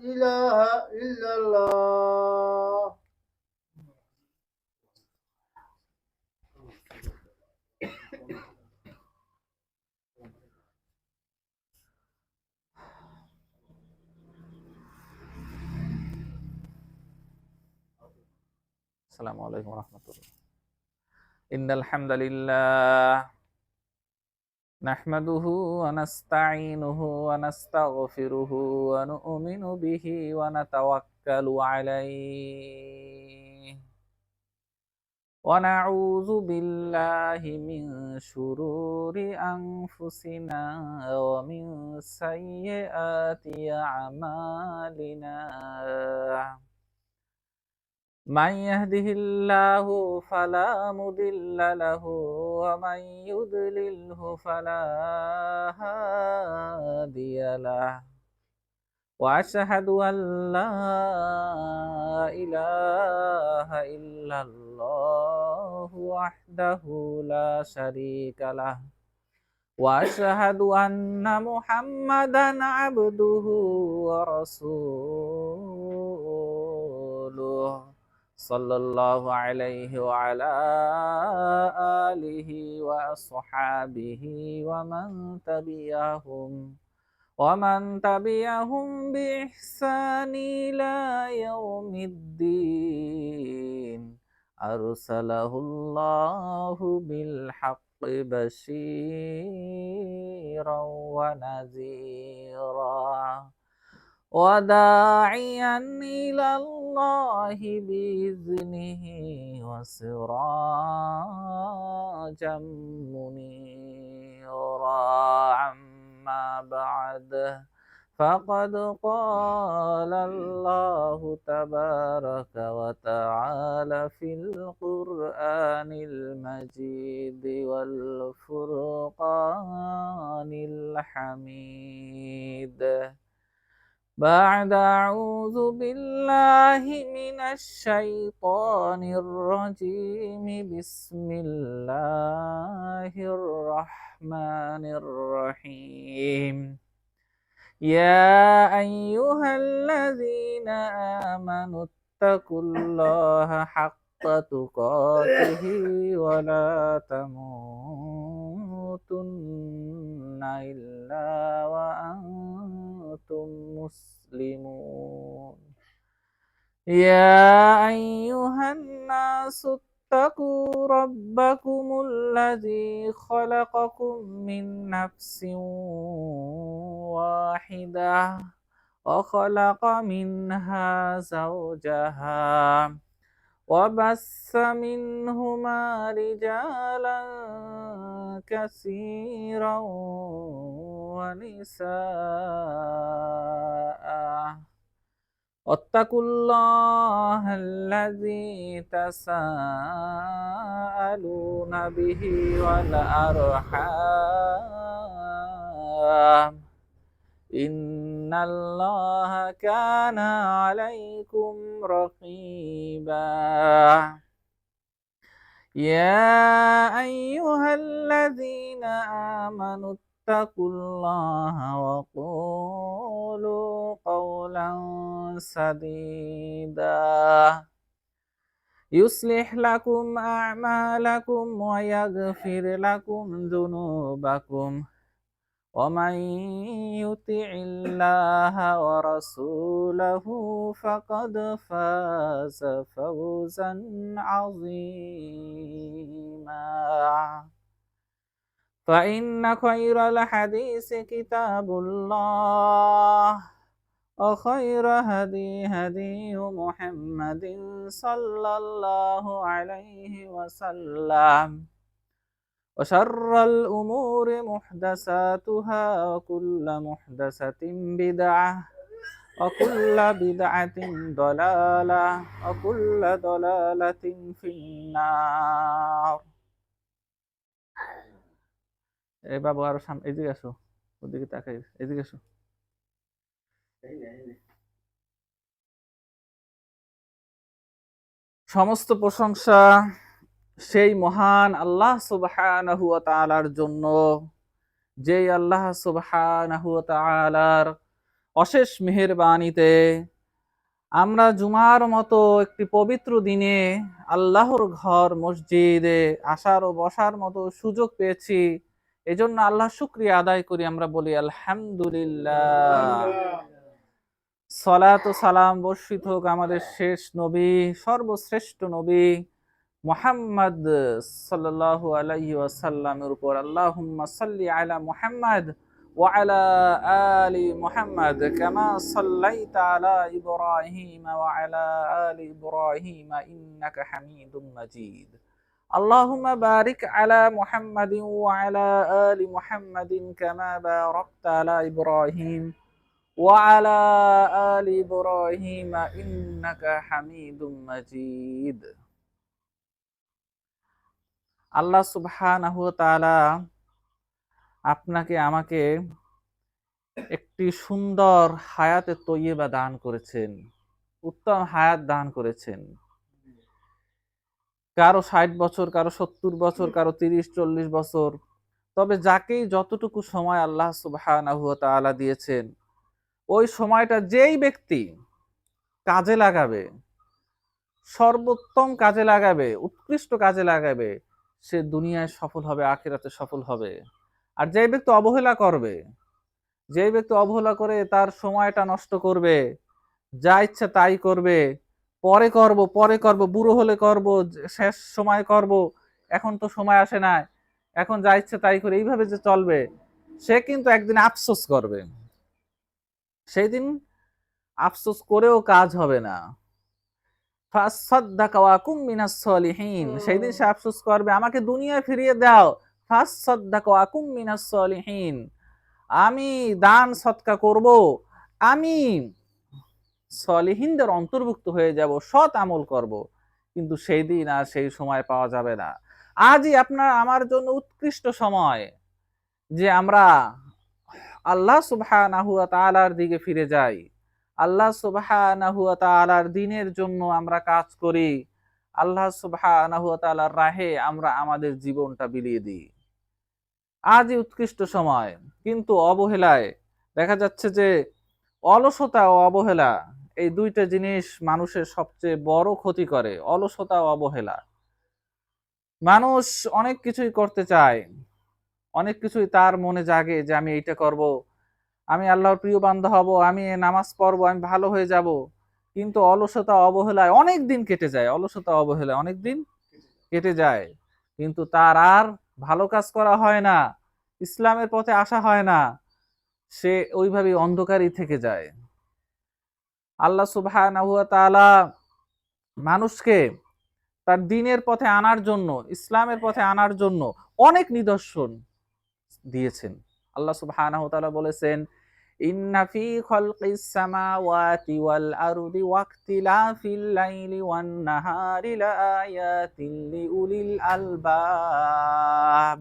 إله إلا الله. Assalamualaikum warahmatullahi wabarakatuh. Innal hamdalillah nahmaduhu wa nasta'inuhu wa nastaghfiruhu wa nu'minu bihi wa natawakkalu alaihi wa na'udzu billahi min syururi anfusina wa min sayyiati a'malina. من يهده الله فلا مضل له ومن يضلله فلا هادي له وأشهد أن لا إله إلا الله وحده لا شريك له وأشهد أن محمدا عبده ورسوله صلى الله عليه وعلى آله وأصحابه ومن تبعهم بإحسان إلى يوم الدين أرسله الله بالحق بشيرا ونذيرا وداعيا إلى الله بإذنه وسراجا منيرا. أما بعد فقد قال الله تبارك وتعالى في القرآن المجيد والفرقان الحميد بعد أعوذ بالله من الشيطان الرجيم بسم الله الرحمن الرحيم يا أيها الذين آمنوا اتقوا الله حق تقاته ولا تموتن إلا وأنتم مسلمون. يا أيها الناس اتقوا ربكم الذي خلقكم من نفس واحدة وخلق منها زوجها وبث منهما رجالا كثيرا ونساء واتقوا الله الذي تساءلون به والأرحام إن الله كان عليكم رقيبا. يا أيها الذين آمنوا اتقوا الله وقولوا قولا سديدا يصلح لكم أعمالكم ويغفر لكم ذنوبكم ومن يطع الله ورسوله فقد فاز فوزا عظيما. فإن خير الحديث كتاب الله وخير هدي محمد صلى الله عليه وسلم وشر الأمور محدثاتها وكل محدثة بدعة وكل بدعة ضلالة وكل ضلالة في النار. এই বাবু আরো সামনে এদিকে আসো, ওদিকে তাকাই, এদিকে আসো। সমস্ত প্রশংসা সেই মহান আল্লাহ সুবহানাহু ওয়া তাআলার জন্য, যেই আল্লাহ সুবহানাহু ওয়া তাআলার অশেষ মেহেরবানিতে আমরা জুমার মতো একটি পবিত্র দিনে আল্লাহর ঘর মসজিদে আসার ও বসার মতো সুযোগ পেয়েছি। এজন্য আল্লাহ শুকরিয়া আদায় করি, আমরা বলি আলহামদুলিল্লাহ। সালাত ও সালাম বর্ষিত হোক আমাদের শেষ নবী, সর্বশ্রেষ্ঠ নবী মুহাম্মদ সাল্লাল্লাহু আলাইহি ওয়াসাল্লামের উপর। আল্লাহুম্মা সাল্লি আলা মুহাম্মদ ওয়া আলা আলি মুহাম্মদ কামা সাল্লাইতা আলা ইব্রাহিম ওয়া আলা আলি ইব্রাহিম ইন্নাকা হামিদুম মাজিদ। আল্লাহুম্মা বারিক আলা মুহাম্মাদিন ওয়া আলা আলি মুহাম্মাদিন কামা বারাকতা আলা ইব্রাহিম ওয়া আলা আলি ইব্রাহিম ইন্নাকা হামিদুম মাজিদ। আল্লাহ সুবহানাহু ওয়া তাআলা আপনাকে আমাকে একটি সুন্দর হায়াতে তৈয়বা দান করেছেন, উত্তম হায়াত দান করেছেন। কারো ৬০ বছর, কারো ৭০ বছর, কারো ৩০-৪০ বছর। তবে যাকেই যতটুকু সময় আল্লাহ সুবহানাহু ওয়া তাআলা দিয়েছেন, ওই সময়টা যেই ব্যক্তি কাজে লাগাবে, সর্বোত্তম কাজে লাগাবে, উৎকৃষ্ট কাজে লাগাবে, সে দুনিয়ায় সফল হবে, আখিরাতে সফল হবে। আর যেই ব্যক্তি অবহেলা করবে, যেই ব্যক্তি অবহেলা করে তার সময়টা নষ্ট করবে, যা ইচ্ছা তাই করবে, পরে করব, বুড়ো হলে করব, শেষ সময় করব, এখন তো সময় আসে না, এখন যা ইচ্ছা তাই করে, এইভাবে যে চলবে, সে কিন্তু একদিন আফসোস করবে। সেই দিন আফসোস করেও কাজ হবে না। ফাসাদ্দাকা ওয়া কুম মিনাস সলিহিন, সেই দিন সে আফসোস করবে, আমাকে দুনিয়ায় ফিরিয়ে দাও। ফাসাদ্দাকা ওয়া কুম মিনাস সলিহিন, আমি দান সৎকা করব, আমি সলিহিনদের অন্তর্ভুক্ত হয়ে যাব, সৎ আমল করব। কিন্তু সেই দিন আর সেই সময় পাওয়া যাবে না। আজই আপনার আমার জন্য উৎকৃষ্ট সময় যে আমরা আল্লাহ সুবহানাহু ওয়া তাআলার দিকে ফিরে যাই, আল্লাহ সুবহানাহু ওয়া তাআলার দ্বীনের জন্য আমরা কাজ করি, আল্লাহ সুবহানাহু ওয়া তাআলার রাহে আমরা আমাদের জীবনটা বিলিয়ে দিই। আজই উৎকৃষ্ট সময়। কিন্তু অবহেলায় দেখা যাচ্ছে যে অলসতা ও অবহেলা, এই দুইটা জিনিস মানুষের সবচেয়ে বড় ক্ষতি করে। অলসতা ও অবহেলা। মানুষ অনেক কিছুই করতে চায়, অনেক কিছুই তার মনে জাগে যে আমি এইটা করব, আমি আল্লাহর প্রিয় বান্দা হব, আমি নামাজ পড়বো, আমি ভালো হয়ে যাব। কিন্তু অলসতা অবহেলায় অনেক দিন কেটে যায়, অলসতা অবহেলায় অনেক দিন কেটে যায়, কিন্তু তার আর ভালো কাজ করা হয় না, ইসলামের পথে আসা হয় না, সে ওইভাবেই অন্ধকারই থেকে যায়। আল্লাহ সুবহানাহু ওয়া তাআলা মানুষকে তার দ্বীনের পথে আনার জন্য, ইসলামের পথে আনার জন্য অনেক নিদর্শন দিয়েছেন। আল্লাহ সুবহানাহু ওয়া তাআলা বলেছেন, ইন্না ফি খালকিস সামাওয়াতি ওয়াল আরদি ওয়াখতিলাফিল লাইলি ওয়ান নাহারি লাআয়াতিন লিউলিল আলবাব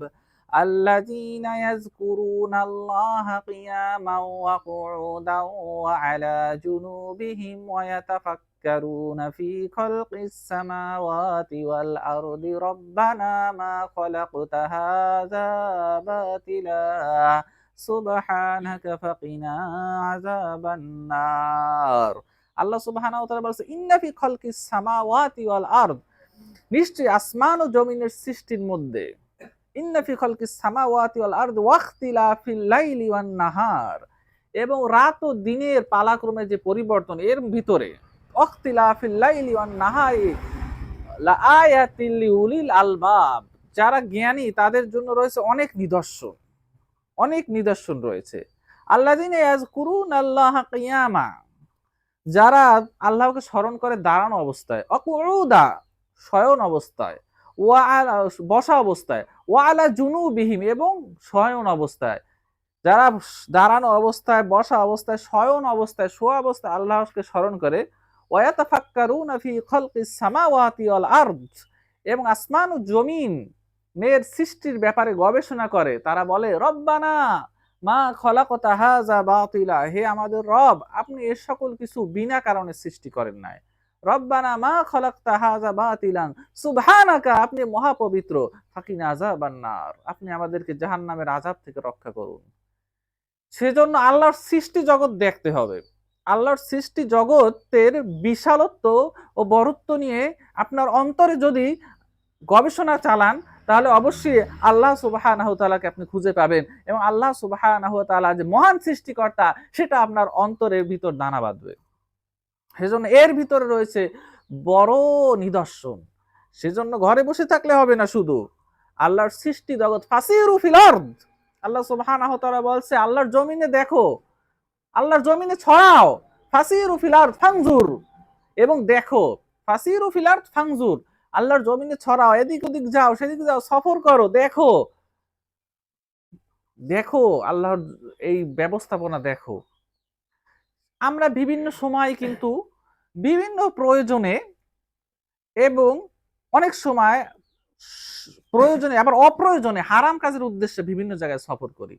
আল্লাযীনা ইয়াযকুরুনাল্লাহা কিয়ামান ওয়া কুউদান ওয়া আলা জুনুবিহিম ওয়া ইয়াতাফাক্কারুনা ফি খালকিস সামাওয়াতি ওয়াল আরদি রব্বানা মা খালাকতা হাযা বাতিলা সুবহানাকা ফাকিনা আযাবান নার। আল্লাহ সুবহানাহু ওয়া তাআলা বলেছে, ইন্না ফি খালকিস সামাওয়াতি ওয়াল আরদ, নিশ্চয়ই আসমান ও জমিনের সৃষ্টির মধ্যে, ইন্না ফি খালকিস সামাওয়াতি ওয়াল আরদ ওয়াখতিলাফিল লাইলি ওয়ান নাহার, এবং রাত ও দিনের পালাক্রমে যে পরিবর্তন, এর ভিতরে ওয়াখতিলাফিল লাইলি ওয়ান নাহারি লাআয়াতিল লিউলিল আলবাব, যারা জ্ঞানী তাদের জন্য রয়েছে অনেক নিদর্শন, অনেক নিদর্শন রয়েছে। আল্লাযীনা ইয়াযকুরুনাল্লাহা কিয়ামা, যারা আল্লাহকে স্মরণ করে দাঁড়ানো অবস্থায়, অকুউদা শয়ন অবস্থায়, ওয়া আলা বসা অবস্থায়, ওয়া আলা জুনুবিহিম এবং শয়ন অবস্থায়, যারা দাঁড়ানো অবস্থায়, বসা অবস্থায়, শয়ন অবস্থায়, শোয়া অবস্থায় আল্লাহকে স্মরণ করে, ওয়া ইয়াতাফাক্কারুনা ফি খালকিস সামাওয়াতি ওয়াল আরদ, এবং আসমান ও জমিন এর সৃষ্টির ব্যাপারে গবেষণা করে, তারা বলে, রব্বানা মা খলাকতা হাযা বাতিলা, হে আমাদের রব, আপনি এ সকল কিছু বিনা কারণে সৃষ্টি করেন নাই। রব্বানা মা খলাকতা হাযা বাতিলান সুবহানাকা, আপনি মহাপবিত্র, ফাকিনা আযাবান নার, আপনি আমাদেরকে জাহান্নামের আযাব থেকে রক্ষা করুন। সেজন্য আল্লাহর সৃষ্টি জগৎ দেখতে হবে। আল্লাহর সৃষ্টি জগতের বিশালত্ব ও বরত্ব নিয়ে আপনার অন্তরে যদি গবেষণা চালান, তাহলে অবশ্যই আল্লাহ সুবহানাহু ওয়া তাআলাকে আপনি খুঁজে পাবেন, এবং আল্লাহ সুবহানাহু ওয়া তাআলা যে মহান সৃষ্টিকর্তা সেটা আপনার অন্তরের ভিতর দানা বাঁধবে। সেজন্য এর ভিতরে রয়েছে বড় নিদর্শন। সেজন্য ঘরে বসে থাকলে হবে না, শুধু আল্লাহর সৃষ্টি জগৎ ফাসিরু ফিল আরদ, আল্লাহ সুবহানাহু ওয়া তাআলা বলছে আল্লাহর জমিনে দেখো, আল্লাহর জমিনে ছড়াও, ফাসিরু ফিল আরদ ফানজুর, এবং দেখো, ফাসিরু ফিল আরদ ফানজুর, আল্লাহর জমিনে ছড়াও, এদিক ওদিক যাও, সেদিক যাও, সফর করো, দেখো দেখো আল্লাহর এই ব্যবস্থাপনা দেখো। আমরা বিভিন্ন সময় কিন্তু বিভিন্ন প্রয়োজনে এবং অনেক সময় প্রয়োজনে আবার অপ্রয়োজনে হারাম কাজের উদ্দেশ্যে বিভিন্ন জায়গায় সফর করি।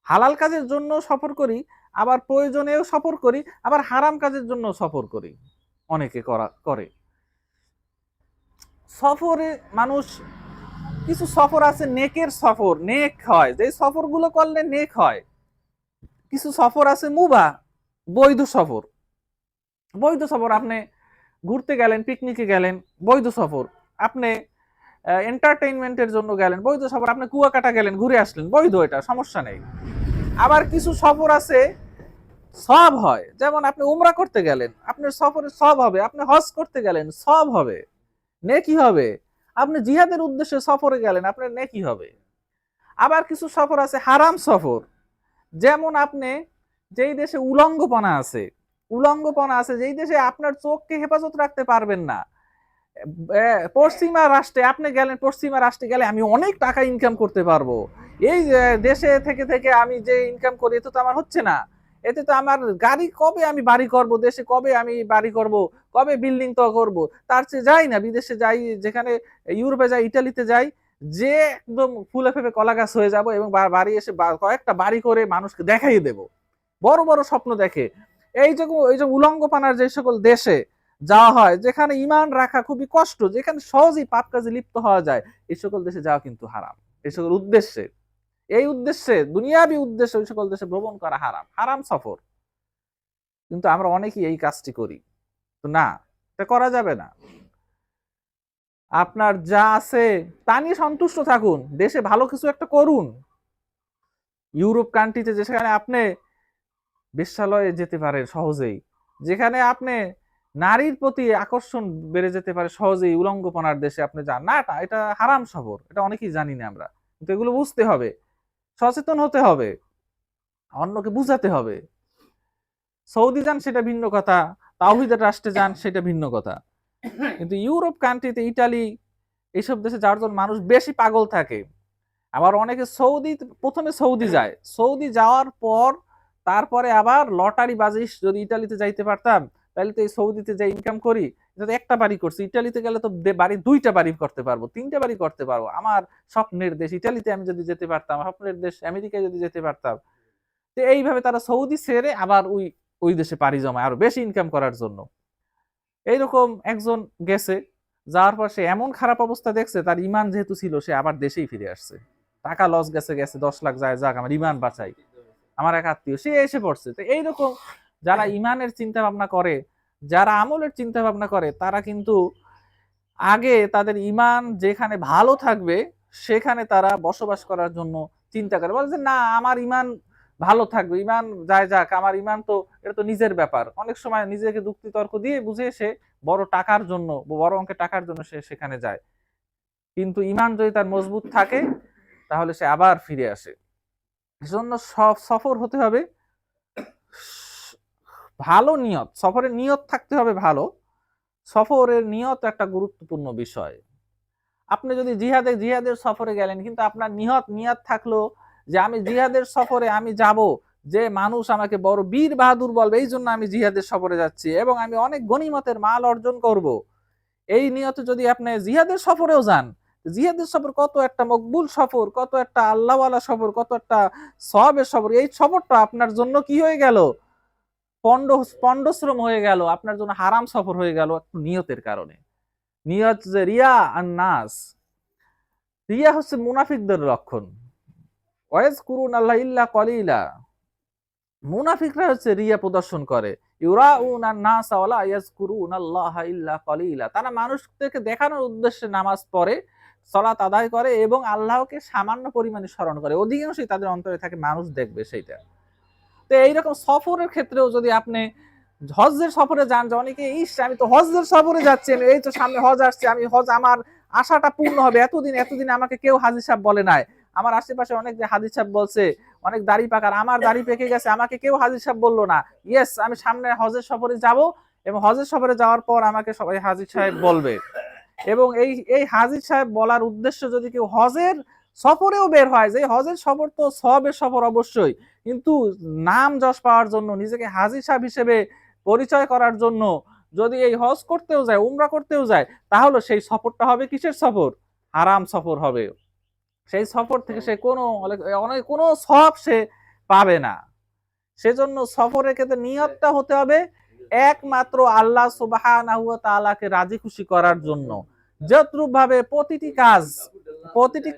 হালাল কাজের জন্য সফর করি, আবার প্রয়োজনেও সফর করি, আবার হারাম কাজের জন্য সফর করি, অনেকে করে। সফরে মানুষ, কিছু সফর আছে নেকের সফর, নেক হয়, যে সফরগুলো করলে নেক হয়। কিছু সফর আছে মুবাহ, বৈধ সফর। বৈধ সফর, আপনি ঘুরতে গেলেন, পিকনিকে গেলেন, বৈধ সফর। আপনি এন্টারটেইনমেন্টের জন্য গেলেন, বৈধ সফর। আপনি কুয়াকাটা গেলেন, ঘুরে আসলেন, বৈধ, এটা সমস্যা নেই। আবার কিছু সফর আছে সব হয়, যেমন আপনি উমরা করতে গেলেন, আপনার সফরে সব হবে। আপনি হজ করতে গেলেন, সব হবে, নেকি হবে। আপনি জিহাদের উদ্দেশ্যে সফরে গেলেন, আপনার নেকি হবে। আবার কিছু সফর আছে হারাম সফর, যেমন আপনি যেই দেশে উলঙ্গপনা আছে, যেই দেশে আপনার চোখকে হেফাজত রাখতে পারবেন না, পশ্চিমা রাষ্ট্রে আপনি গেলেন, পশ্চিমা রাষ্ট্রে গেলে আমি অনেক টাকা ইনকাম করতে পারবো, এই দেশে থেকে থেকে আমি যে ইনকাম করি এতে তো আমার হচ্ছে না, এতে তো আমার গাড়ি কবে আমি বাড়ি করব, দেশে কবে আমি বাড়ি করব, কবে বিল্ডিং তো করব, তার চেয়ে যাই না বিদেশে যাই, যেখানে ইউরোপে যাই, ইটালিতে যাই, যে একদম ফুলে ফেপে কলা গাছ হয়ে যাব, এবং বাড়ি এসে কয়েকটা বাড়ি করে মানুষকে দেখাই দেব, বড় বড় স্বপ্ন দেখে। এই যে উলঙ্গপানার যে সকল দেশে যাওয়া হয়, যেখানে ইমান রাখা খুবই কষ্ট, যেখানে সহজেই পাপ কাজে লিপ্ত হওয়া যায়, এই সকল দেশে যাওয়া কিন্তু হারাম। এই সকল উদ্দেশ্যে, এই উদ্দেশ্যে, দুনিয়াবি উদ্দেশ্যে ওই সকল দেশে ভ্রমণ করা হারাম, হারাম সফর। কিন্তু আমরা অনেকেই এই কাজটি করি। তো না, এটা করা যাবে না। আপনার যা আছে তা নিয়ে সন্তুষ্ট থাকুন, দেশে ভালো কিছু একটা করুন। ইউরোপ কান্ট্রিতে যেখানে আপনি বেশ্যালয়ে যেতে পারেন সহজেই, যেখানে আপনি নারীর প্রতি আকর্ষণ বেড়ে যেতে পারে সহজেই, উলঙ্গপনার দেশে আপনি যান না, এটা হারাম সফর, এটা অনেকেই জানি না আমরা। কিন্তু এগুলো বুঝতে হবে, সচেতন হতে হবে, অন্যকে বুঝাতে হবে। সৌদি যান সেটা ভিন্ন কথা, তাওহীদের রাষ্ট্রে যান সেটা ভিন্ন কথা, কিন্তু ইউরোপ কান্ট্রিতে, ইটালি, এইসব দেশে যাওয়ার জন্য মানুষ বেশি পাগল থাকে। আবার অনেকে প্রথমে সৌদি যায়, সৌদি যাওয়ার পর তারপরে আবার লটারি বাজি, যদি ইটালিতে যাইতে পারতাম তাহলে তো এই সৌদিতে যে ইনকাম করি, এটা একটা বাড়ি করছি, ইটালিতে গেলে তো বাড়ি 2টা বাড়ি করতে পারবো, 3টে বাড়ি করতে পারবো। আমার স্বপ্নের দেশ ইটালিতে আমি যদি যেতে পারতাম, স্বপ্নের দেশ আমেরিকায় যদি যেতে পারতাম। তো এইভাবে তারা সৌদি ছেড়ে আবার ওই ওই দেশে পাড়ি জমায় আরো বেশি ইনকাম করার জন্য। এইরকম একজন গেছে, যাওয়ার পর সে এমন খারাপ অবস্থা দেখছে, তার ইমান যেহেতু ছিল, সে আবার দেশেই ফিরে আসছে। টাকা লস গেছে, 10 লাখ যায়, যাক আমার ইমান বাঁচাই, আমার এক আত্মীয় সে এসে পড়ছে। তো এইরকম যারা ইমানের চিন্তা ভাবনা করে, যারা আমলের চিন্তা ভাবনা করে, তারা কিন্তু আগে তাদের ইমান যেখানে ভালো থাকবে সেখানে তারা বসবাস করার জন্য চিন্তা করে, বলে যে না আমার ইমান ভালো থাকবে, ইমান যায় যাক, আমার ইমান তো, এটা তো নিজের ব্যাপার। অনেক সময় নিজেকে যুক্তি তর্ক দিয়ে বুঝে সে বড় টাকার জন্য, বড় অঙ্কের টাকার জন্য সে সেখানে যায়। কিন্তু ইমান যদি তার মজবুত থাকে তাহলে সে আবার ফিরে আসে। এজন্য সফর হতে হবে ভালো নিয়ত, সফরের নিয়ত থাকতে হবে ভালো। সফরের নিয়ত একটা গুরুত্বপূর্ণ বিষয়। আপনি যদি জিহাদের সফরে গেলেন, কিন্তু আপনার নিয়ত থাকলো যে আমি জিহাদের সফরে আমি যাব, যে মানুষ আমাকে বড় বীর বাহাদুর বলবে, এই জন্য আমি জিহাদের সফরে যাচ্ছি এবং আমি অনেক গনিমতের মাল অর্জন করব, এই নিয়তে যদি আপনি জিহাদের সফরেও যান, জিহাদের সফর কত একটা মকবুল সফর, কত একটা আল্লাহওয়ালা সফর, কত একটা সওয়াবের সফর, এই সফরটা আপনার জন্য কি হয়ে গেল, পণ্ডশ্রম হয়ে গেল, আপনার জন্য হারাম সফর হয়ে গেল নিয়তের কারণে। নিয়ত যে রিয়া আর নাস, রিয়া হচ্ছে মুনাফিকদের লক্ষণ। ওয়াইজকুরুন আল্লাহ ইল্লা কলিলা, মুনাফিকরা হচ্ছে রিয়া প্রদর্শন করে, ইউরাউনান নাসা ওয়ালা ইয়াজকুরুনাল্লাহা ইল্লা কলিলা। তারা মানুষদেরকে দেখানোর উদ্দেশ্যে নামাজ পড়ে, সালাত আদায় করে এবং আল্লাহকে সামান্য পরিমাণে স্মরণ করে, অধিকাংশই তাদের অন্তরে থাকে মানুষ দেখবে সেইটা। তো এইরকম সফরের ক্ষেত্রেও যদি আপনি হজ্জের সফরে যান, যে অনেকে আমি তো হজ্জের সফরে যাচ্ছি, এই তো সামনে হজ আসছে, আমি হজ আমার আশাটা পূর্ণ হবে, এতদিন আমাকে কেউ হাজী সাহেব বলে নাই, আমার আশেপাশে অনেক যে হাজী সাহেব বলছে, অনেক দাড়ি পাকার, আমার দাড়ি পেকে গেছে, আমাকে কেউ হাজী সাহেব বললো না। ইয়েস, আমি সামনে হজের সফরে যাব এবং হজের সফরে যাওয়ার পর আমাকে সবাই হাজী সাহেব বলবে। এবং এই এই হাজী সাহেব বলার উদ্দেশ্য যদি কেউ হজের সফরেও বের হয়, যে হজের সফর তো সবের সফর অবশ্যই, কিন্তু নাম যশ পাওয়ার জন্য, নিজেকে হাজী সাহেব হিসেবে পরিচয় করার জন্য যদি এই হজ করতেও যায়, উমরা করতেও যায়, তাহলে সেই সফরটা হবে কিসের সফর? হারাম সফর হবে। সেই সফর থেকে সে কোনো সব সে পাবে না। সেজন্য সফরের ক্ষেত্রে নিয়তটা হতে হবে একমাত্র আল্লাহ সুবহানাহু ওয়া তাআলাকে রাজি খুশি করার জন্য। যতরূপ ভাবে প্রতিটি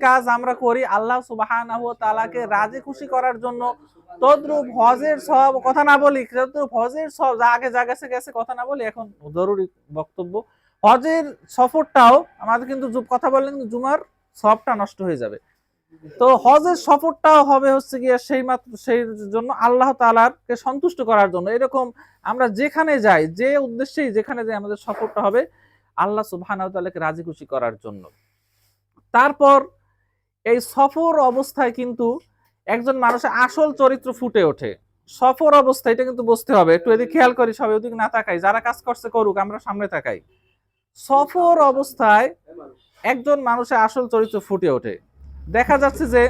কাজ আমরা করি আল্লাহ সুবহানাহু ওয়া তাআলাকে রাজি খুশি করার জন্য, তদ্রূপ হজের সব কথা না বলি, তদ্রূপ হজের সব আগে যা গেছে গেছে কথা না বলি, এখন জরুরি বক্তব্য, হজের সফরটাও আমাদের কিন্তু কথা বললে কিন্তু জুমার সবটা নষ্ট হয়ে যাবে। তো হজের সফরটাও হবে হচ্ছে গিয়ে সেই জন্য আল্লাহ তাআলাকে সন্তুষ্ট করার জন্য। এরকম আমরা যেখানে যাই, যে উদ্দেশ্যেই যেখানে যাই, আমাদের সফরটা হবে আল্লাহ সুবহানাহু ওয়া তাআলাকে রাজি খুশি করার জন্য। তারপর এই সফর অবস্থায় কিন্তু একজন মানুষের আসল চরিত্র ফুটে ওঠে। সফর অবস্থা এটা কিন্তু বুঝতে হবে, একটু এদিকে খেয়াল করি, সবাই ওদিকে না তাকাই, যারা কাজ করছে করুক, আমরা সামনে তাকাই। সফর অবস্থায় একজন মানুষের আসল চরিত্র ফুটে ওঠে। দেখা যাচ্ছে যে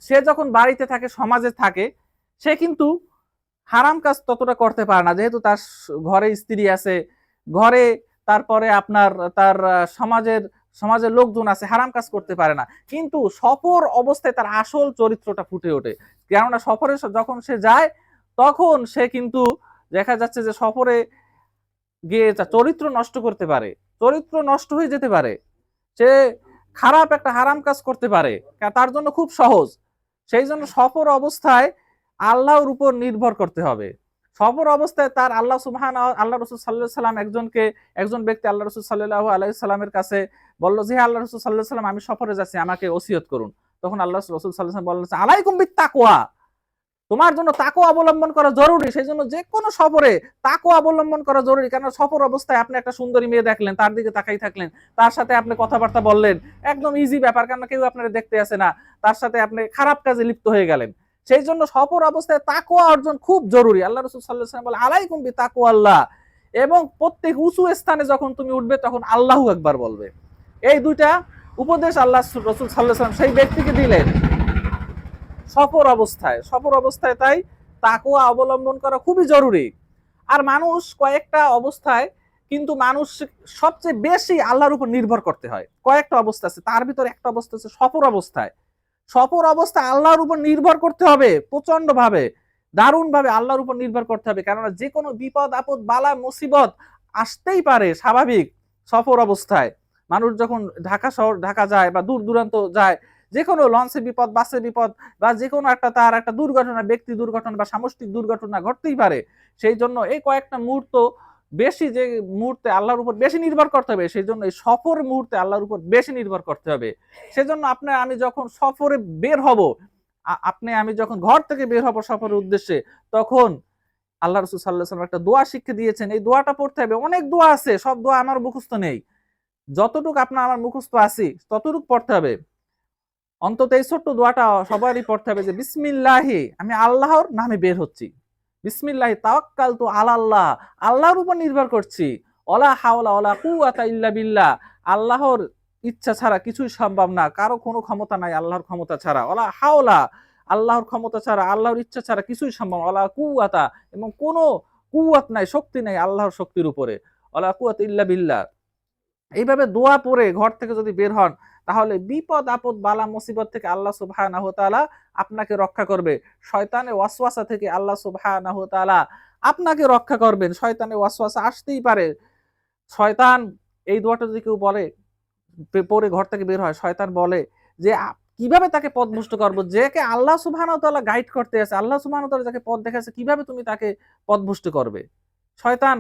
সে যখন বাড়িতে থাকে, সমাজে থাকে, সে কিন্তু হারাম কাজ ততটা করতে পারে না, যেহেতু তার ঘরে স্ত্রী আছে, ঘরে তারপরে আপনার তার সমাজের লোকজন আছে, হারাম কাজ করতে পারে না। কিন্তু সফর অবস্থায় তার আসল চরিত্রটা ফুটে ওঠে, কেননা সফরে যখন সে যায় তখন সে কিন্তু দেখা যাচ্ছে যে সফরে গিয়ে চরিত্র নষ্ট করতে পারে, চরিত্র নষ্ট হয়ে যেতে পারে, সে খারাপ একটা হারাম কাজ করতে পারে, তার জন্য খুব সহজ। সেই জন্য সফর অবস্থায় আল্লাহর উপর নির্ভর করতে হবে। সফর অবস্থায় তার আল্লাহ রাসূল সাল্লাল্লাহু আলাইহি সাল্লাম একজন ব্যক্তি আল্লাহ রাসূল সাল্লাল্লাহু আলাইহি সাল্লামের কাছে বলল যে, আল্লাহ রাসূল সাল্লাল্লাহু আলাইহি সাল্লাম, আমি সফরে যাচ্ছি, আমাকে ওসিয়ত করুন। তখন আল্লাহ রাসূল সাল্লাল্লাহু আলাইহি সাল্লাম বললেন, আলাইকুম বিত্তাকওয়া, তোমার জন্য তাকওয়া অবলম্বন করা জরুরি। সেই জন্য যে কোনো সফরে তাকওয়া অবলম্বন করা জরুরি, কারণ সফর অবস্থায় আপনি একটা সুন্দরী মেয়ে দেখলেন, তার দিকে তাকাই থাকলেন, তার সাথে আপনি কথাবার্তা বললেন, একদম ইজি ব্যাপার, কারণ কেউ আপনারা দেখতে আসে না, তার সাথে আপনি খারাপ কাজে লিপ্ত হয়ে গেলেন। সেই জন্য সফর অবস্থায় তাকওয়া অর্জন খুব জরুরি। আল্লাহ রাসূল সাল্লাল্লাহু আলাইহি ওয়াসাল্লাম বলে, আলাইকুম বিতাকওয়াল্লাহ, এবং প্রত্যেক উঁচু স্থানে যখন তুমি উঠবে তখন আল্লাহু আকবার বলবে। এই দুইটা উপদেশ আল্লাহ রাসূল সাল্লাল্লাহু আলাইহি ওয়াসাল্লাম সেই ব্যক্তিকে দিলেন সফর অবস্থায় তাই তাকওয়া অবলম্বন করা খুবই জরুরি। আর মানুষ কয়েকটা অবস্থায় কিন্তু মানুষ সবচেয়ে বেশি আল্লাহর উপর নির্ভর করতে হয়। কয়েকটা অবস্থা আছে, তার ভিতরে একটা অবস্থা আছে সফর অবস্থায় আল্লাহর উপর নির্ভর করতে হবে, প্রচন্ড ভাবে, দারুণ ভাবে আল্লাহর উপর নির্ভর করতে হবে, কেননা যে কোনো বিপদ আপদ বালা মুসিবত আসতেই পারে স্বাভাবিক। সফর অবস্থায় মানুষ যখন ঢাকা যায় বা দূর দূরান্ত যায়, যে কোনো লঞ্চে বিপদ, বাসে বিপদ, বা যে কোনো তার একটা দুর্ঘটনা, ব্যক্তি দুর্ঘটনা বা সামষ্টিক দুর্ঘটনা ঘটতেই পারে। সেই জন্য এই কয়েকটা মুহূর্ত যে মুহূর্তে আল্লাহর উপর বেশি নির্ভর করতে হবে, সেই জন্য এই সফর মুহূর্তে আল্লাহর উপর বেশি নির্ভর করতে হবে। সেজন্য আমি যখন সফরে বের হব, আমি যখন ঘর থেকে বের হব সফরের উদ্দেশ্যে, তখন আল্লাহ রাসূল সাল্লাল্লাহু আলাইহি ওয়াসাল্লাম একটা দোয়া শিক্ষা দিয়েছেন, এই দোয়াটা পড়তে হবে। অনেক দোয়া আছে, সব দোয়া আমার মুখস্থ নেই, যতটুকু আমার মুখস্থ আছে ততটুকু পড়তে হবে। অন্তত এই ছোট্ট দোয়াটা সবারই পড়তে হবে, যে বিসমিল্লাহি, আমি আল্লাহর নামে বের হচ্ছি, বিসমিল্লাহি তাওয়াক্কালতু আলাল্লাহ, আল্লাহর উপর নির্ভর করছি, ওয়ালা হাওলা ওয়ালা কুওয়াতা ইল্লা বিল্লাহ, আল্লাহর ইচ্ছা ছাড়া কিছুই সম্ভব না, কারো কোনো ক্ষমতা নাই আল্লাহর ক্ষমতা ছাড়া, ওয়ালা হাওলা, আল্লাহর ক্ষমতা ছাড়া, আল্লাহর ইচ্ছা ছাড়া কিছুই সম্ভব, ওয়ালা কুওয়াতা, এবং কোনো কুওয়াত নাই, শক্তি নাই আল্লাহর শক্তির উপরে, ওয়ালা কুওয়াতা ইল্লা বিল্লাহ। এইভাবে দোয়া পড়ে ঘর থেকে যদি বের হন, তাহলে বিপদ আপদ বালা মুসিবত থেকে আল্লাহ সুবহানাহু ওয়া তাআলা আপনাকে রক্ষা করবে। শয়তানের ওয়াসওয়াসা থেকে আল্লাহ সুবহানাহু ওয়া তাআলা আপনাকে রক্ষা করবেন। শয়তানের ওয়াসওয়াসা আসতেই পারে। শয়তান, এই দোয়াটা যদি কেউ বলে, পরে ঘর থেকে বের হয়, শয়তান বলে যে কিভাবে তাকে পথভ্রষ্ট করবো? যাকে আল্লাহ সুবহানাহু ওয়া তাআলা গাইড করতে আছে, আল্লাহ সুবহানাহু ওয়া তাআলা যাকে পথ দেখাচ্ছে, কিভাবে তুমি তাকে পথভ্রষ্ট করবে? শয়তান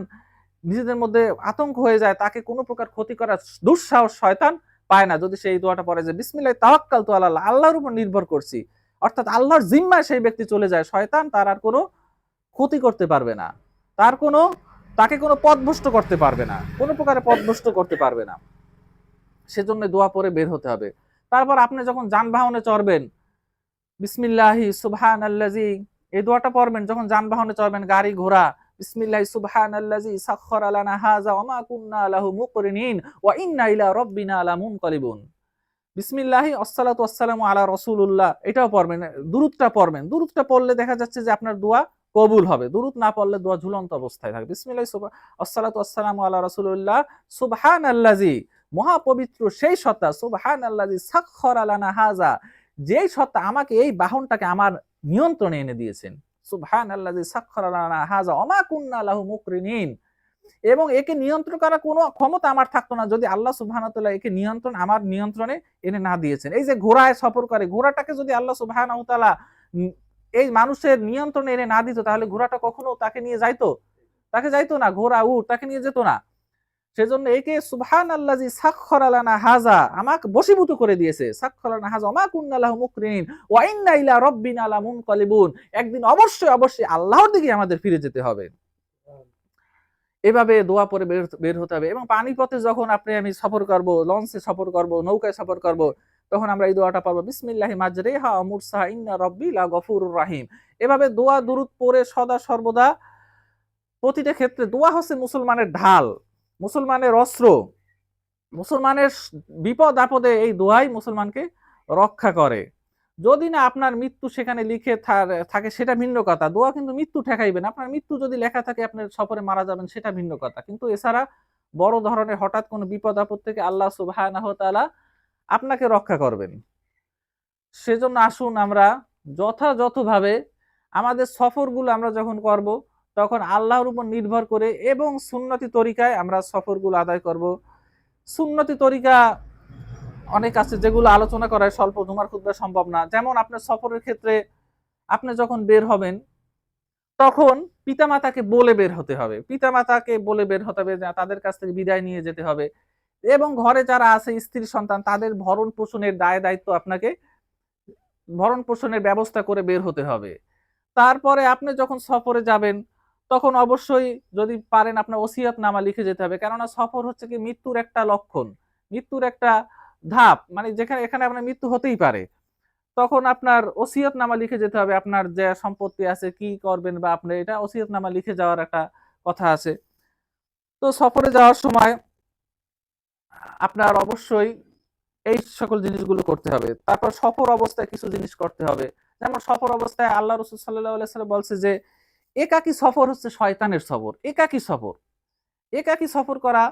নিজেদের মধ্যে আতঙ্ক হয়ে যায়, তাকে কোনো প্রকার ক্ষতি করার দুঃসাহস শয়তান পায় না যদি সে এই দোয়াটা পড়ে যে বিসমিল্লাহি তাওয়াক্কালতু আলাল্লাহ, আল্লাহর উপর নির্ভর করছি। অর্থাৎ আল্লাহর জিম্মায় সেই ব্যক্তি চলে যায়, শয়তান তার আর কোনো ক্ষতি করতে পারবে না, তার কোনো তাকে কোনো পথভ্রষ্ট করতে পারবে না, কোনো প্রকারে পথভ্রষ্ট করতে পারবে না। সেজন্য দোয়া পড়ে বের হতে হবে। তারপর আপনি যখন যানবাহনে চড়বেন, বিসমিল্লাহি সুবহানাল্লাযী, এই দোয়াটা পড়বেন যখন যানবাহনে চড়বেন, গাড়ি ঘোড়া। বিসমিল্লাহি সুবহানাল্লাযী সাখখারা লানা হাযা ওয়া মা কুন্না লাহু মুকরিনিন ওয়া ইন্না ইলা রাব্বিনা লামুনকালিবুন। বিসমিল্লাহি আসসালাতু ওয়াসসালামু আলা রাসূলুল্লাহ, এটাও পড়বেন, দুরূদটা পড়বেন। দুরূদটা পড়লে দেখা যাচ্ছে যে আপনার দোয়া কবুল হবে। দুরূদ না পড়লে দোয়া ঝুলন্ত অবস্থায় থাকবে। বিসমিল্লাহি আসসালাতু ওয়াসসালামু আলা রাসূলুল্লাহ, সুবহানাল্লাযী, মহাপবিত্র সেই সত্তা, সুবহানাল্লাযী সাখখারা লানা হাযা, যেই সত্তা আমাকে এই বাহনটাকে আমার নিয়ন্ত্রণে এনে দিয়েছেন। সুবহানাল্লাযী সাখখারা লানা হাযা ওয়া মা কুন্না লাহু মুকরিনিন, এবং একে নিয়ন্ত্রণ করার কোনো ক্ষমতা আমার থাকতো না যদি আল্লাহ সুবহানাহু ওয়া তাআলা একে আমার নিয়ন্ত্রণে এনে না দিয়েছেন। এই যে ঘোড়ায় সফর করে, ঘোড়াটাকে যদি আল্লাহ সুবহানাহু ওয়া তাআলা এই মানুষের নিয়ন্ত্রণে এনে না দিত, তাহলে ঘোড়াটা কখনো তাকে নিয়ে যাইতো? তাকে যাইতো না। ঘোড়া, উট তাকে নিয়ে যেত না। সেজন্য একে সুবহানাল্লাযী সাখখারা লানা হাযা, আমাকে বশীভূত করে দিয়েছে। সাখখারা লানা হাযা ওয়া মা কুন্না লাহু মুকরিনিন ওয়া ইন্না ইলা রাব্বিনা লামুনকালিবুন, একদিন অবশ্যই অবশ্যই আল্লাহর দিকে আমাদের ফিরে যেতে হবে। এভাবে দোয়া পড়ে বের হতে হবে। এবং পানিপথে যখন আমি সফর করব, লঞ্চে সফর করব, নৌকায় সফর করব, তখন আমরা এই দোয়াটা পড়ব, বিসমিল্লাহি মাজরিহা ওয়া মুরসাহা ইন্না রাব্বি লাগফুরুর রাহিম। এভাবে দোয়া দুরূদ পড়ে সদা সর্বদা প্রতিটা ক্ষেত্রে দোয়া হচ্ছে মুসলমানের ঢাল, মুসলমানের অস্ত্র, মুসলমানের বিপদ আপদে এই দোয়াই মুসলমানকে রক্ষা করে। যদি না আপনার মৃত্যু সেখানে লিখে থাকে সেটা ভিন্ন কথা, দোয়া কিন্তু মৃত্যু ঠেকাইবে না। আপনার মৃত্যু যদি লেখা থাকে আপনার সফরে মারা যাবেন সেটা ভিন্ন কথা, কিন্তু এছাড়া বড় ধরনের হঠাৎ কোনো বিপদ আপদ থেকে আল্লাহ সুবহানাহু ওয়া তাআলা আপনাকে রক্ষা করবেন। সেজন্য আসুন আমরা যথাযথভাবে আমাদের সফরগুলো আমরা যখন করব, তখন আল্লাহর উপর নির্ভর করে এবং সুন্নতি তরিকায় আমরা সফরগুলো আদায় করব। সুন্নতি তরিকা অনেক আছে যেগুলো আলোচনা করা স্বল্প জুমার খুতবায় সম্ভব না। যেমন আপনার সফরের ক্ষেত্রে আপনি যখন বের হবেন, তখন পিতামাতাকে বলে বের হতে হবে। পিতামাতাকে বলে বের হতে হবে, তাদের কাছ থেকে বিদায় নিয়ে যেতে হবে। এবং ঘরে যারা আছে স্ত্রী সন্তান, তাদের ভরণ পোষণের দায় দায়িত্ব আপনাকে ভরণ পোষণের ব্যবস্থা করে বের হতে হবে। তারপরে আপনি যখন সফরে যাবেন, তখন অবশ্যই যদি পারেন আপনার ওসিয়তনামা লিখে যেতে হবে। কেননা সফর হচ্ছে কি মৃত্যুর একটা লক্ষণ, মৃত্যুর একটা ধাপ, মানে এখানে আপনার মৃত্যু হতেই পারে। তখন আপনার ওসিয়তনামা লিখে যেতে হবে। আপনার যে সম্পত্তি আছে, কি করবেন, বা আপনি এটা ওসিয়তনামা লিখে যাওয়ার একটা কথা আছে। তো সফরে যাওয়ার সময় আপনার অবশ্যই এই সকল জিনিসগুলো করতে হবে। তারপর সফর অবস্থায় কিছু জিনিস করতে হবে। যেমন সফর অবস্থায় আল্লাহ রাসূল সাল্লাল্লাহু আলাইহি ওয়াসাল্লাম বলছে যে একাকী সফর হচ্ছে শয়তানের সফর। একাকী সফর, একাকী সফর করা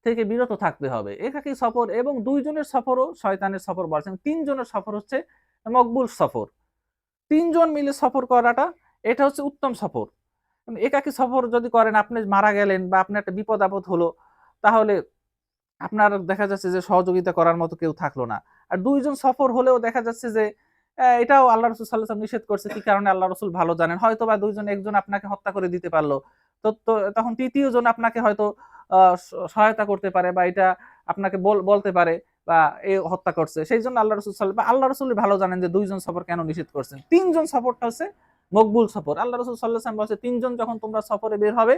থেকে বিরত থাকতে হবে। একাকী সফর এবং ২ জনের সফরও শয়তানের সফর বলছেন। ৩ জনের সফর হচ্ছে মকবুল সফর। ৩ জন মিলে সফর করাটা এটা হচ্ছে উত্তম সফর। একাকী সফর যদি করেন, আপনি মারা গেলেন বা আপনার একটা বিপদ আপদ হলো, তাহলে আপনার দেখা যাচ্ছে যে সহযোগিতা করার মতো কেউ থাকলো না। আর ২ জন সফর হলেও দেখা যাচ্ছে যে এটাও আল্লাহ রাসূল সাল্লাল্লাহু আলাইহি ওয়াসাল্লাম নিষেধ করছে। কি কারণে আল্লাহ রাসূল ভালো জানেন। হয়তোবা ২ জন, একজন আপনাকে হত্যা করে দিতে পারল। তো তখন ৩য় জন আপনাকে হয়তো আ সহায়তা করতে পারে, বা এটা আপনাকে বলতে পারে বা এ হত্যা করছে। সেইজন্য আল্লাহ রাসূলই ভালো জানেন যে ২ জন সফর কেন নিষেধ করছেন। ৩ জন সফরটা হচ্ছে মকবুল সফর। আল্লাহ রাসূল সাল্লাল্লাহু আলাইহি ওয়াসাল্লাম বলছে ৩ জন যখন তোমরা সফরে বের হবে,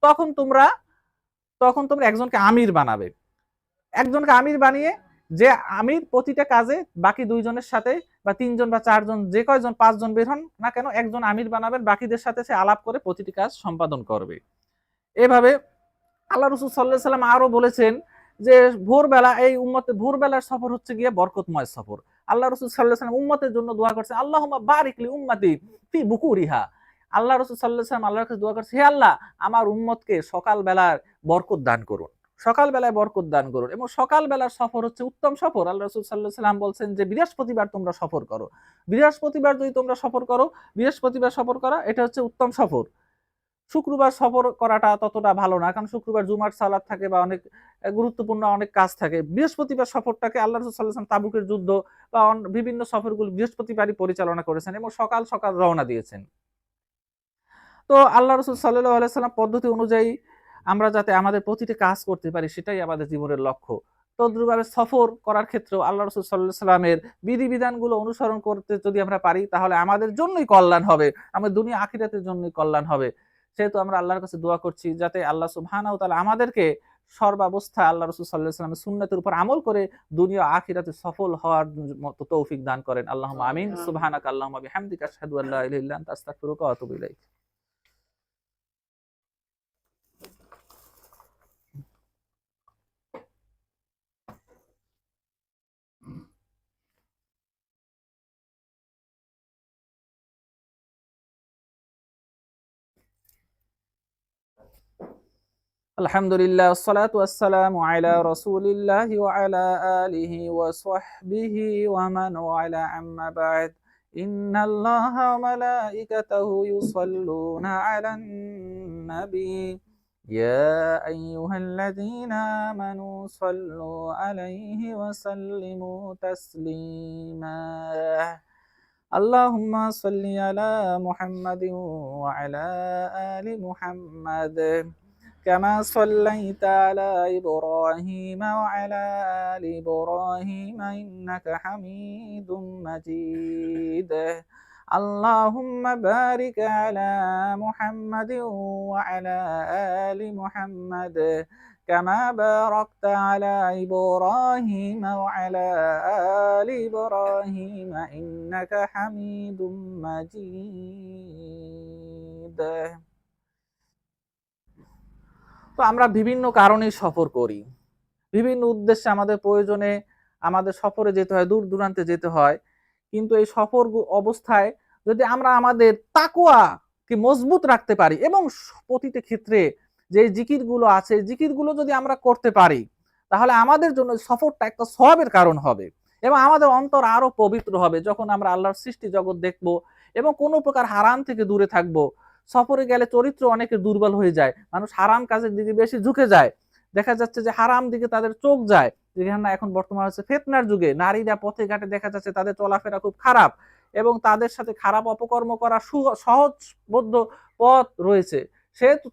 তখন তোমরা একজনকে আমির বানাবে। একজনকে আমির বানিয়ে, যে আমির প্রতিটা কাজে বাকি ২ জনের সাথে, বা ৩ জন বা ৪ জন, যে কয়জন ৫ জন বের হন না কেন, একজন আমির বানাবেন, বাকিদের সাথে সে আলাপ করে প্রতিটি কাজ সম্পাদন করবে। এভাবে আল্লাহ রাসূল সাল্লাল্লাহু আলাইহি ওয়াসাল্লাম আরো বলেছেন যে ভোরবেলা, এই উম্মতে ভোরবেলার সফর হচ্ছে গিয়ে বরকতময় সফর। আল্লাহ রাসূল সাল্লাল্লাহু আলাইহি ওয়াসাল্লাম উম্মতের জন্য দোয়া করছেন, আল্লাহুম্মা বারিক লি উম্মতি ফি বুকুরিহা। আল্লাহ রাসূল সাল্লাল্লাহু আলাইহি ওয়াসাল্লাম আল্লাহর কাছে দোয়া করছেন, হে আল্লাহ, আমার উম্মতকে সকালবেলার বরকত দান করুন। সকালবেলায় বরকত দান করুন। এবং সকালবেলার সফর হচ্ছে উত্তম সফর। আল্লাহ রাসূল সাল্লাল্লাহু আলাইহি ওয়াসাল্লাম বলছেন যে বৃহস্পতিবার তোমরা সফর করো। বৃহস্পতিবার যদি তোমরা সফর করো, বৃহস্পতিবার সফর করা এটা হচ্ছে উত্তম সফর। শুক্রবার সফর করাটা ততটা ভালো না, কারণ শুক্রবার জুমার সালাত থাকে বা অনেক গুরুত্বপূর্ণ অনেক কাজ থাকে। বৃহস্পতিবার সফরটাকে আল্লাহ রাসূল সাল্লাল্লাহু আলাইহি ওয়াসাল্লাম তাবুকের যুদ্ধ বা বিভিন্ন সফরগুলো বৃহস্পতিবারই পরিচালনা করেছেন এবং সকাল সকাল রওনা দিয়েছেন। তো আল্লাহ রাসূল সাল্লাল্লাহু আলাইহি সাল্লাম পদ্ধতি অনুযায়ী আমরা যাতে আমাদের প্রতিটি কাজ করতে পারি, সেটাই আমাদের জীবনের লক্ষ্য। তদ্রুপভাবে সফর করার ক্ষেত্রেও আল্লাহ রাসূল সাল্লাল্লাহু আলাইহি সাল্লামের বিধিবিধানগুলো অনুসরণ করতে যদি আমরা পারি, তাহলে আমাদের জন্যই কল্যাণ হবে, আমাদের দুনিয়া আখিরাতের জন্যই কল্যাণ হবে। সেহেতু আমরা আল্লাহর কাছে দোয়া করছি যাতে আল্লাহ সুবহানাহু ওয়া তাআলা আমাদেরকে সর্বাবস্থায় আল্লাহ রাসূল সাল্লাল্লাহু আলাইহি সাল্লামের সুন্নাতের উপর আমল করে দুনিয়া আখিরাতে সফল হওয়ার মতো তৌফিক দান করেন। আল্লাহুম্মা আমিন। সুবহানাকা আল্লাহুম্মা বিহামদিকা আশহাদু আল্লা ইলাহা ইল্লা আনতা আস্তাগফিরুকা ওয়া আতুবু ইলাইক। আলহামদুলিল্লাহ, আসসালাতু ওয়াসসালামু আলা রাসূলিল্লাহি ওয়া আলা আলিহি ওয়া সাহবিহি ওয়া মান ওয়ালা, আম্মা বা'দ। ইন্নাল্লাহা ওয়া মালাইকাতাহু ইউসাল্লুনা আলান নাবী ইয়া আইয়ুহাল্লাযীনা আমানু সাল্লু আলাইহি ওয়া সাল্লিমু তাসলিমা। আল্লাহুম্মা সাল্লি আলা মুহাম্মাদিন ওয়া আলা আলি মুহাম্মাদ كما صليت على إبراهيم وعلى آل إبراهيم إنك حميد مجيد. اللهم بارك على محمد وعلى آل محمد كما باركت على إبراهيم وعلى آل إبراهيم إنك حميد مجيد. তো আমরা বিভিন্ন কারণেই সফর করি, বিভিন্ন উদ্দেশ্যে আমাদের প্রয়োজনে আমাদের সফরে যেতে হয়, দূর দূরান্তে যেতে হয়। কিন্তু এই সফর অবস্থায় যদি আমরা আমাদের তাকওয়াকে মজবুত রাখতে পারি এবং প্রতিটি ক্ষেত্রে যে জিকিরগুলো আছে, জিকিরগুলো যদি আমরা করতে পারি, তাহলে আমাদের জন্য সফরটা একটা সওয়াবের কারণ হবে এবং আমাদের অন্তর আরো পবিত্র হবে যখন আমরা আল্লাহর সৃষ্টি জগৎ দেখব এবং কোনো প্রকার হারাম থেকে দূরে থাকবো। সফরে গেলে চরিত্র অনেকের দুর্বল হয়ে যায়, মানুষ হারাম কাজের দিকে বেশি ঝুঁকে যায়, দেখা যাচ্ছে যে হারাম দিকে তাদের চোখ যায়। যেখানে এখন বর্তমান হচ্ছে ফিতনার যুগে, নারীরা পথে ঘাটে দেখা যাচ্ছে তাদের চলাফেরা খুব খারাপ এবং তাদের সাথে খারাপ অপকর্ম করা সহজবোধ্য পথ রয়েছে। সেহেতু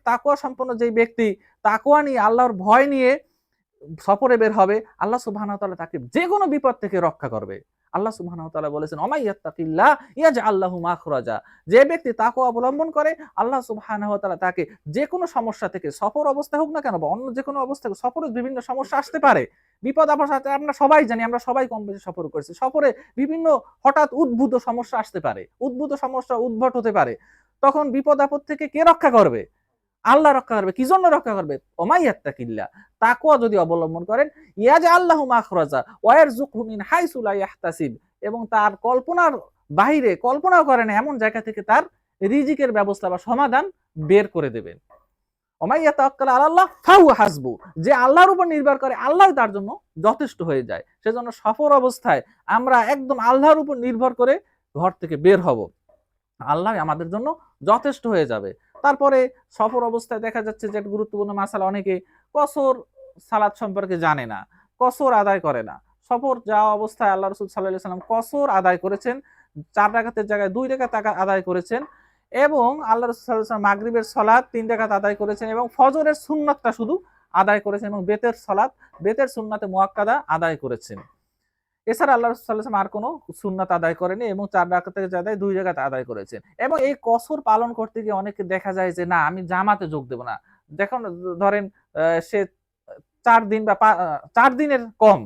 তাকওয়া সম্পন্ন যে ব্যক্তি তাকওয়া নিয়ে, আল্লাহর ভয় নিয়ে সফরে বের হবে, আল্লাহ সুবহানাহু ওয়া তাআলা তাকে যে কোনো বিপদ থেকে রক্ষা করবে। আল্লাহ সুবহানাহু ওয়া তাআলা বলেছেন, ওয়া মাইয়াত্তাকিল্লাহ ইয়াজআল লাহু মাখরাজা। যে ব্যক্তি তাকওয়া অবলম্বন করে, আল্লাহ সুবহানাহু ওয়া তাআলা তাকে যে কোনো সমস্যা থেকে, সফর অবস্থা হোক না কেন বা অন্য যে কোনো অবস্থা, সফরে বিভিন্ন সমস্যা আসতে পারে, বিপদ আপদ আসতে, আমরা সবাই জানি, আমরা সবাই কম বেশি সফর করেছি। সফরে বিভিন্ন হঠাৎ উদ্ভূত সমস্যা আসতে পারে, উদ্ভূত সমস্যা উদ্ভট হতে পারে। তখন বিপদ আপদ থেকে কে রক্ষা করবে? আল্লাহ রক্ষা করবে। কি জন্য রক্ষা করবে? ওমাইয়াত্তাকিল্লাহ, তাকওয়া যদি অবলম্বন করেন, ইয়াজআল লাহু মাখরাজা ওয়া ইয়ারযুকহু মিন হাইসু লা ইয়াহতাসিব, এবং তার কল্পনার বাহিরে, কল্পনাও করে না এমন জায়গা থেকে তার রিজিকের ব্যবস্থা বা সমাধান বের করে দেবেন। ওমাইয়াতাওয়াক্কাল আলাল্লাহ ফাহুয়া হাসবু, যে আল্লাহর উপর নির্ভর করে আল্লাহই তার জন্য যথেষ্ট হয়ে যায়। সেজন্য সফর অবস্থায় আমরা একদম আল্লাহর উপর নির্ভর করে ঘর থেকে বের হব, আল্লাহ আমাদের জন্য যথেষ্ট হয়ে যাবে। তারপরে সফর অবস্থায় দেখা যাচ্ছে যে একটা গুরুত্বপূর্ণ মাসালা, অনেকে কসর সালাত সম্পর্কে জানে না, কসর আদায় করে না। সফর যাওয়া অবস্থায় আল্লাহ রাসূল সাল্লাল্লাহু আলাইহি ওয়াসাল্লাম কসর আদায় করেছেন, 4 রাকাতের জায়গায় 2 রাকাত আদায় করেছেন এবং আল্লাহ রাসূল সাল্লাল্লাহু আলাইহি ওয়াসাল্লাম মাগরিবের সালাত 3 রাকাত আদায় করেছেন এবং ফজরের সুন্নাতটা শুধু আদায় করেছেন এবং বেতের সালাত, বেতের সুন্নাতে মুআক্কাদা আদায় করেছেন। এছাড়া আল্লাহ রাসূল সাল্লাল্লাহু আলাইহি ওয়াসাল্লাম আর কোনো সুন্নাত আদায় করেনি এবং 4 রাকাতের জায়গায় 2 রাকাত আদায় করেছেন। এবং এই কসর পালন করতে গিয়ে অনেকে দেখা যায় যে না, আমি জামাতে যোগ দেব না। দেখুন, ধরেন সে 4 দিন বা 4 দিনের কম,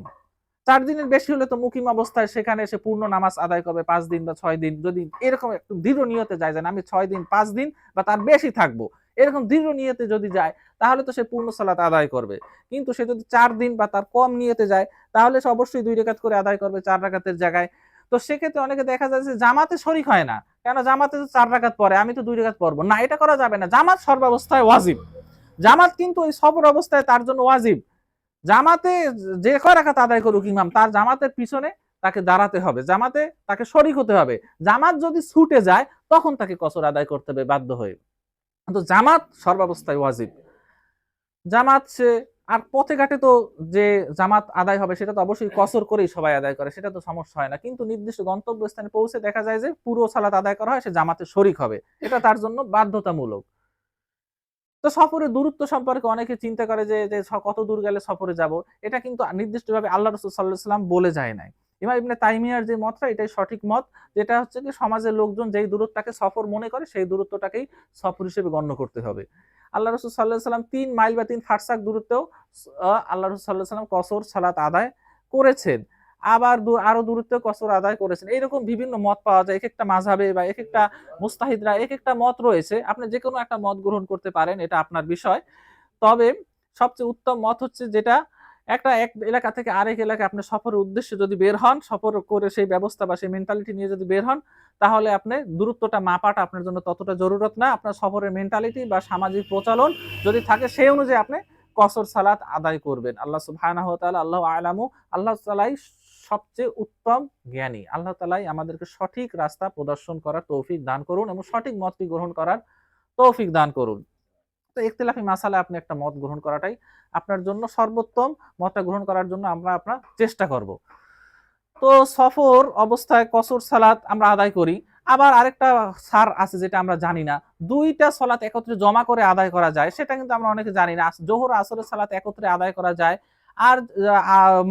4 দিনের বেশি হলে তো মুকিম অবস্থায় সেখানে এসে পূর্ণ নামাজ আদায় করবে 5 দিন বা 6 দিন। যদি এরকম একটু দৃঢ় নিয়তে যায় যে আমি 6 দিন, 5 দিন বা তার বেশি থাকবো, এরকম দৃঢ় নিয়তে যদি যায়, তাহলে তো সে পূর্ণ সালাত আদায় করবে। কিন্তু সে যদি 4 দিন বা তার কম নিয়তে যায়, তাহলে সে অবশ্যই 2 রাকাত করে আদায় করবে 4 রাকাতের জায়গায়। তো সেক্ষেত্রে অনেকে দেখা যায় যে জামাতে শরীক হয় না। কেন? জামাতে তো 4 রাকাত পড়ে, আমি তো 2 রাকাত পড়বো না, এটা করা যাবে না। জামাত সর্বাবস্থায় ওয়াজিব। জামাত কিন্তু এই সফর অবস্থায় তার জন্য ওয়াজিব। জামাতে যে কয় রাকাত আদায় করুক ইমাম, তার জামাতের পিছনে তাকে দাঁড়াতে হবে, জামাতে তাকে শরীক হতে হবে। জামাত যদি ছুটে যায়, তখন তাকে কসর আদায় করতে হবে বাধ্য হয়ে। কিন্তু জামাত সর্বাবস্থায় ওয়াজিব। জামাত সে আর পথে ঘাটে তো যে জামাত আদায় হবে সেটা তো অবশ্যই কসর করেই সবাই আদায় করে, সেটা তো সমস্যা হয় না। কিন্তু নির্দিষ্ট গন্তব্যস্থানে পৌঁছে দেখা যায় যে পুরো সালাত আদায় করা হয়, সে জামাতে শরিক হবে, এটা তার জন্য বাধ্যতামূলক। তো সফরের দূরত্ব সম্পর্কে অনেকে চিন্তা করে যে কত দূর গেলে সফরে যাব, এটা কিন্তু নির্দিষ্টভাবে আল্লাহ রাসূল সাল্লাল্লাহু আলাইহি ওয়াসাল্লাম বলে যায় নাই। ইমাম ইবনে তাইমিয়ার যে মতটা এটাই সঠিক মত, যেটা হচ্ছে যে সমাজের লোকজন যেই দূরত্বটাকে সফর মনে করে সেই দূরত্বটাকেই সফর হিসেবে গণ্য করতে হবে। আল্লাহ রাসূল সাল্লাল্লাহু আলাইহি ওয়াসাল্লাম ৩ মাইল বা ৩ ফারসাক দূরত্বেও আল্লাহ রাসূল সাল্লাল্লাহু আলাইহি ওয়াসাল্লাম কসর সালাত আদায় করেছেন। আবার আরো দূরত্বেও কসর আদায় করেছেন। এইরকম বিভিন্ন মত পাওয়া যায়। একেকটা মাযহাবে বা একেকটা মুস্তাহিদরা একেকটা মত রয়েছে। আপনি যেকোনো একটা মত গ্রহণ করতে পারেন, এটা আপনার বিষয়। তবে সবচেয়ে উত্তম মত হচ্ছে যেটা এক এলাকা থেকে আরেক এলাকায় আপনি সফরের উদ্দেশ্যে যদি বের হন, সফর করে সেই ব্যবস্থা বা সেই মেন্টালিটি নিয়ে যদি বের হন, তাহলে আপনি দূরত্বটা মাপাটা আপনার জন্য ততটা জরুরত না। আপনার সফরের মেন্টালিটি বা সামাজিক প্রচলন যদি থাকে সেই অনুযায়ী আপনি কসর সালাত আদায় করবেন। আল্লাহ সুবহানাহু ওয়া তাআলা আল্লাহু আ'লামু, আল্লাহ তাআলাই সবচেয়ে উত্তম জ্ঞানী। আল্লাহ তাআলাই আমাদেরকে সঠিক রাস্তা প্রদর্শন করার তৌফিক দান করুন এবং সঠিক মতটি গ্রহণ করার তৌফিক দান করুন। তো ইখতিলাফি মাসালায় আপনি একটা মত গ্রহণ করাটাই আপনার জন্য সর্বোত্তম। মতটা গ্রহণ করার জন্য আমরা আপনার চেষ্টা করব। তো সফর অবস্থায় কসর সালাত আমরা আদায় করি। আবার আরেকটা সার আছে যেটা আমরা জানি না। ২ টা সালাত একত্রে জমা করে আদায় করা যায়, সেটা কিন্তু আমরা অনেকে জানি না। জোহর আসরের সালাত একত্রে আদায় করা যায়। আর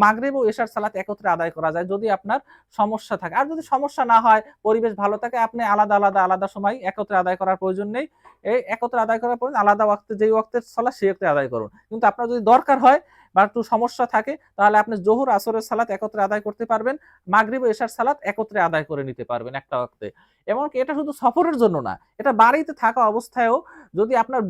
মাগরিব ও এশার সালাত একত্রে আদায় করা যায় যদি আপনার সমস্যা থাকে। আর যদি সমস্যা না হয়, পরিবেশ ভালো থাকে, আপনি আলাদা সময় একত্রে আদায় করার প্রয়োজন নেই। এই একত্রে আদায় করার প্রয়োজন আলাদা ওয়াক্তে, যেই ওয়াক্তের সালাত সেই ওয়াক্তে আদায় করুন। কিন্তু আপনার যদি দরকার হয় বা একটু সমস্যা থাকে, তাহলে আপনি জোহর আসরের সালাত একত্রে আদায় করতে পারবেন। মাগরিব ও এশার সালাত একত্রে আদায় করে নিতে পারবেন একটা ওয়াক্তে। এমনকি এটা শুধু সফরের জন্য না, এটা বাড়িতে থাকা অবস্থায়ও যদি আপনার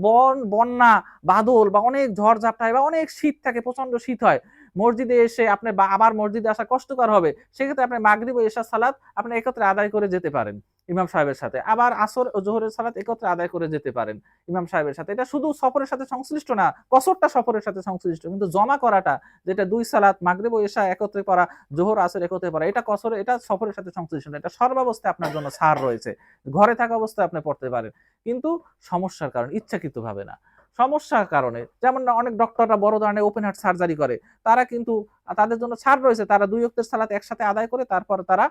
বন্যা, বাদল বা অনেক ঝড়-ঝাপটা হয় বা অনেক শীত থাকে, প্রচন্ড শীত হয়, মসজিদে এসে আপনি আবার মসজিদে আসা কষ্টকর হবে, সেক্ষেত্রে আপনি মাগরিব ও এশার সালাত আপনি একত্রে আদায় করে যেতে পারেন ইমাম সাহেবের সাথে। আবার আসর ও জোহরের সালাত একত্রে আদায় করে যেতে পারেন ইমাম সাহেবের সাথে। এটা শুধু সফরের সাথে সংশ্লিষ্ট না, কসরটা সফরের সাথে সংশ্লিষ্ট। কিন্তু জমা করাটা, যেটা ২ সালাত মাগরিব ও এশা একত্রে পড়া, জোহর আসর একত্রে পড়া, এটা কসরে, এটা সফরের সাথে সংশ্লিষ্ট না। এটা সর্বাবস্থায় আপনার জন্য ছাড় রয়েছে। ঘরে থাকা অবস্থায় আপনি পড়তে পারেন। কিন্তু সমস্যার কারণে, ইচ্ছাকৃতভাবে না। সমস্যার কারণে, যেমন না অনেক ডক্টররা বড় ধরনের ওপেন হার্ট সার্জারি করে। তারা কিন্তু তাদের জন্য ছাড় রয়েছে। তারা ২ ওয়াক্তের সালাত একসাথে আদায় করে তারপর তারা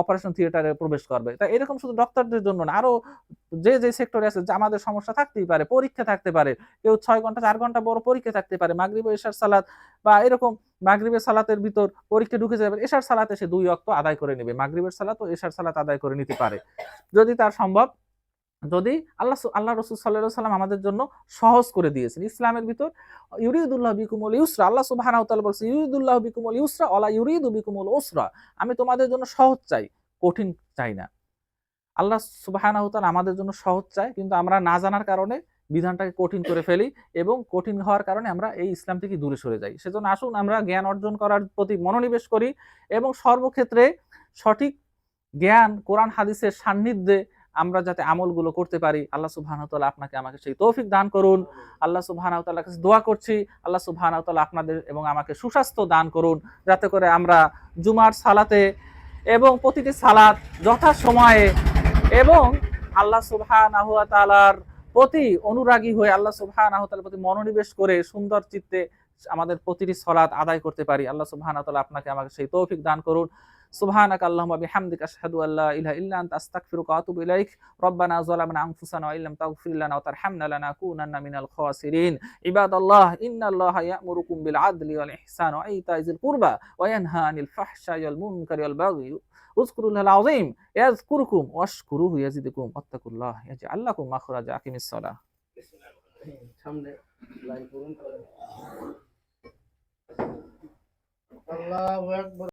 অপারেশন থিয়েটারে প্রবেশ করবে। তা এরকম শুধু ডক্টরদের জন্য না, আরো যে সেক্টরে আছে যে আমাদের সমস্যা থাকতেই পারে, পরীক্ষা থাকতে পারে। কেউ ৬ ঘন্টা ৪ ঘন্টা বড় পরীক্ষা থাকতে পারে। মাগরিব ও এশার সালাত বা এরকম মাগরিবের সালাতের ভিতর পরীক্ষা ঢুকে যাবে। এশার সালাতে সে ২ ওয়াক্ত আদায় করে নিবে। মাগরিবের সালাত ও এশার সালাত আদায় করে নিতে পারে। যদি তার সম্ভব, যদি আল্লাহ রাসূল সাল্লাল্লাহু আলাইহি ওয়াসাল্লাম আমাদের জন্য সহজ করে দিয়েছেন। ইসলামের ভিতর ইউরিদুল্লাহু বিকুমুল ইউসরা, আল্লাহ সুবহানাহু ওয়া তাআলা বলেছেন ইউরিদুল্লাহু বিকুমুল ইউসরা ওয়ালা ইউরিদু বিকুমুল উসরা। আমি তোমাদের জন্য সহজ চাই, কঠিন চাই না। আল্লাহ সুবহানাহু ওয়া তাআলা আমাদের জন্য সহজ চায়, কিন্তু আমরা না জানার কারণে বিধানটাকে কঠিন করে ফেলি এবং কঠিন হওয়ার কারণে আমরা এই ইসলাম থেকে দূরে সরে যাই। সেজন্য আসুন আমরা জ্ঞান অর্জন করার প্রতি মনোনিবেশ করি এবং সর্বক্ষেত্রে সঠিক জ্ঞান, কোরআন হাদিসের সান্নিধ্যে আমরা যাতে আমলগুলো করতে পারি। আল্লাহ সুবহানাহু ওয়া তাআলা আপনাকে আমাকে সেই তৌফিক দান করুন। আল্লাহ সুবহানাহু ওয়া তাআলার কাছে দোয়া করছি, আল্লাহ সুবহানাহু ওয়া তাআলা আপনাদের এবং আমাকে সুস্বাস্থ্য দান করুন, যাতে করে আমরা জুমার সালাতে এবং প্রতিটি সালাত যথাসময়ে এবং আল্লাহ সুবহানাহু ওয়া তাআলার প্রতি অনুরাগী হয়ে, আল্লাহ সুবহানাহু ওয়া তাআলার প্রতি মনোনিবেশ করে সুন্দর চিত্তে আমাদের প্রতিটি সালাত আদায় করতে পারি। আল্লাহ সুবহানাহু ওয়া তাআলা আপনাকে আমাকে সেই তৌফিক দান করুন। সুবহানাকা আল্লাহুম্মা বিহামদিকা আশহাদু আল্লা ইলাহা ইল্লা আনতা আস্তাগফিরুকা ওয়া আতুবু ইলাইক। রব্বানা যালামনা আনফুসানা ওয়া ইল্লাম তাগফির লানা ওয়া তারহামনা লানাকুনান্না মিনাল খাসিরিন। ইবাদাল্লাহ ইন্নাল্লাহা ইয়া'মুরুকুম বিল আদলি ওয়াল ইহসানি ওয়া ইতা'i যিল কুরবা ওয়া ইয়ানহা আনিল ফাহশাই ওয়াল মুনকারি ওয়াল বাগই উযকুরুল্লাহাল আযীম ইয়াযকুরুকুম ওয়াশকুরুহু ইয়াজিদকুম ওয়াত্তাকুল্লাহ ইয়াজআল লাকুম মাখরাজা। আকিমিস সালাহ। সামনে লাইন পূরণ করে আল্লাহু আকবার।